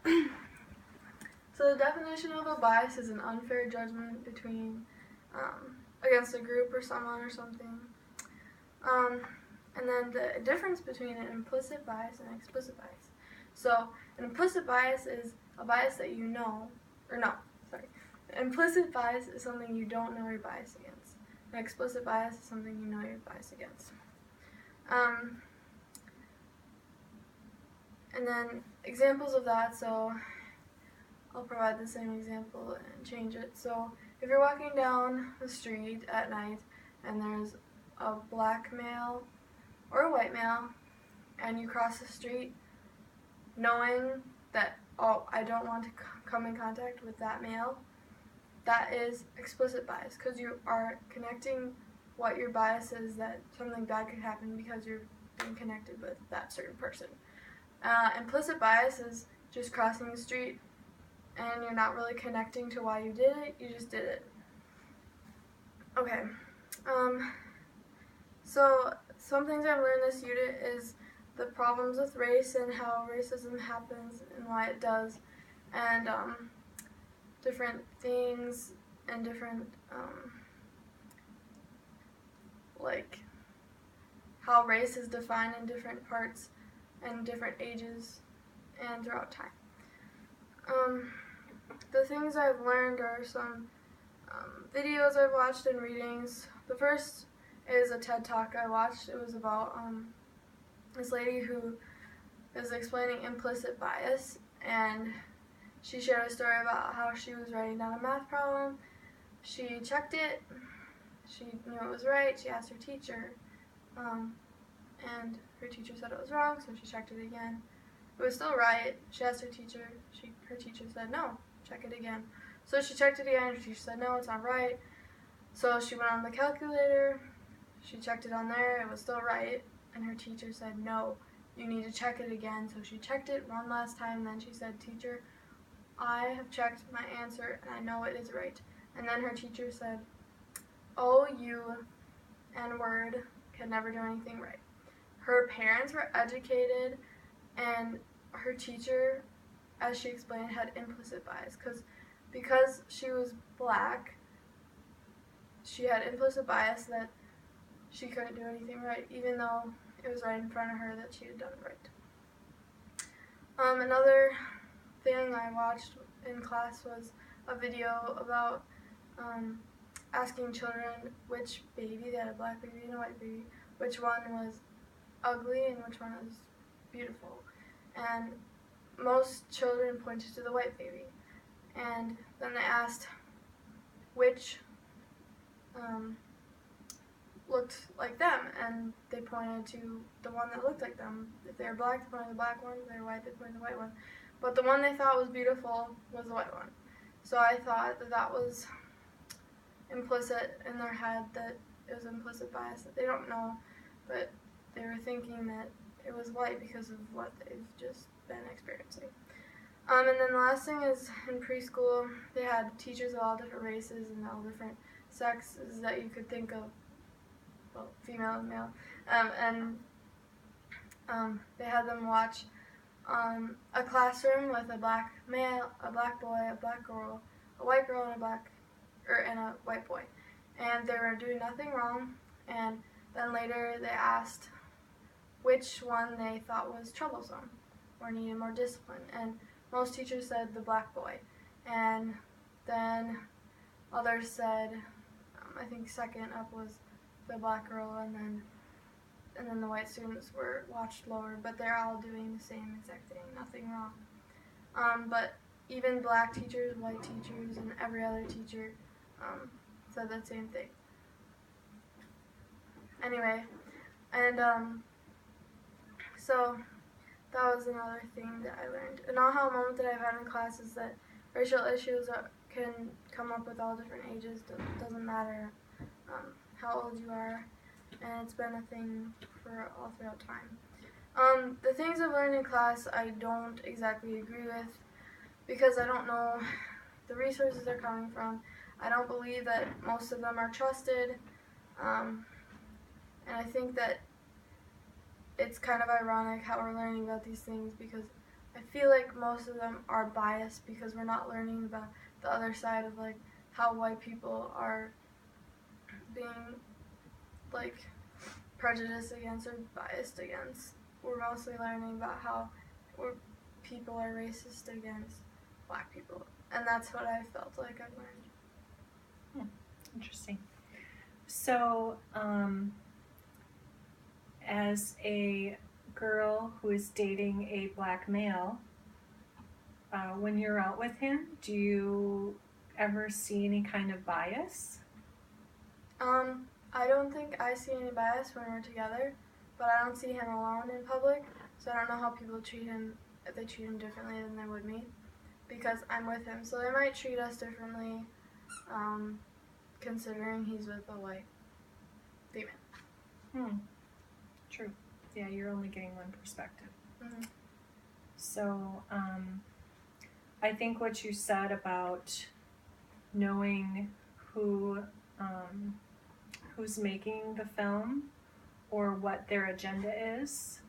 So the definition of a bias is an unfair judgment between against a group or someone or something. And then the difference between an implicit bias and an explicit bias. So an implicit bias is a bias that you know, or no, sorry. An implicit bias is something you don't know you're biased against. An explicit bias is something you know you're biased against. And then examples of that, so I'll provide the same example and change it. So if you're walking down the street at night and there's a black male or a white male and you cross the street knowing that, oh, I don't want to come in contact with that male, that is explicit bias because you are connecting what your bias is that something bad could happen because you're being connected with that certain person. Implicit bias is just crossing the street and you're not really connecting to why you did it, you just did it. Okay, so some things I've learned this unit is the problems with race and how racism happens and why it does, and different things and different, like how race is defined in different parts and different ages and throughout time. The things I've learned are some videos I've watched and readings. The first is a TED Talk I watched. It was about this lady who is explaining implicit bias, and she shared a story about how she was writing down a math problem. She checked it. She knew it was right. She asked her teacher, and her teacher said it was wrong, so she checked it again. It was still right. She asked her teacher. Her teacher said, no, check it again. So she checked it again. Her teacher said, no, it's not right. So she went on the calculator. She checked it on there. It was still right. And her teacher said, no, you need to check it again. So she checked it one last time. Then she said, teacher, I have checked my answer and I know it is right. And then her teacher said, oh, you N-word can never do anything right. Her parents were educated, and her teacher, as she explained, had implicit bias because she was black. She had implicit bias that she couldn't do anything right, even though it was right in front of her that she had done it right. Another thing I watched in class was a video about asking children which baby, they had a black baby and a white baby, which one was ugly and which one was beautiful. And most children pointed to the white baby. And then they asked which looked like them, and they pointed to the one that looked like them. If they were black, they pointed to the black one. If they were white, they pointed to the white one. But the one they thought was beautiful was the white one. So I thought that was implicit in their head, that it was implicit bias that they don't know, but they were thinking that it was white because of what they've just been experiencing. And then the last thing is in preschool, they had teachers of all different races and all different sexes that you could think of, well, female and male, and they had them watch a classroom with a black male, a black boy, a black girl, a white girl, and a white boy, and they were doing nothing wrong. And then later they asked which one they thought was troublesome or needed more discipline, and most teachers said the black boy, and then others said, I think second up was the black girl, and then the white students were watched lower, but they're all doing the same exact thing, nothing wrong. But even black teachers, white teachers, and every other teacher said the same thing. Anyway, and so that was another thing that I learned. An aha moment that I've had in class is that racial issues can come up with all different ages. Doesn't matter how old you are, and it's been a thing for all throughout time. The things I've learned in class I don't exactly agree with because I don't know the resources they're coming from. I don't believe that most of them are trusted, and I think that it's kind of ironic how we're learning about these things because I feel like most of them are biased because we're not learning the other side of like how white people are being like prejudiced against or biased against. We're mostly learning about how people are racist against black people, and that's what I felt like I've learned. Interesting. So, as a girl who is dating a black male, when you're out with him, do you ever see any kind of bias? I don't think I see any bias when we're together, but I don't see him alone in public, so I don't know how people treat him, if they treat him differently than they would me, because I'm with him, so they might treat us differently, considering he's with a white female. True. Yeah, you're only getting one perspective. Mm-hmm. So, I think what you said about knowing who's making the film or what their agenda is,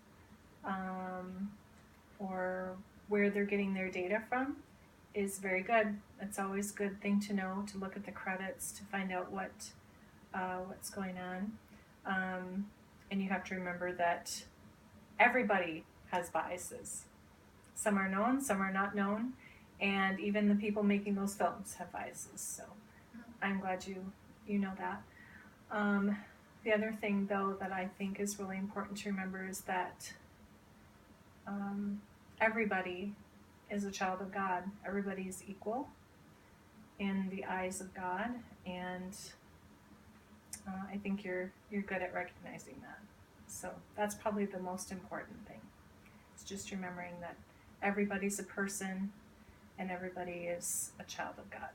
or where they're getting their data from is very good. It's always a good thing to know, to look at the credits to find out what's going on. And you have to remember that everybody has biases. Some are known, some are not known, and even the people making those films have biases. So I'm glad you know that. The other thing, though, that I think is really important to remember is that everybody is a child of God. Everybody is equal in the eyes of God, and I think you're good at recognizing that. So that's probably the most important thing. It's just remembering that everybody's a person and everybody is a child of God.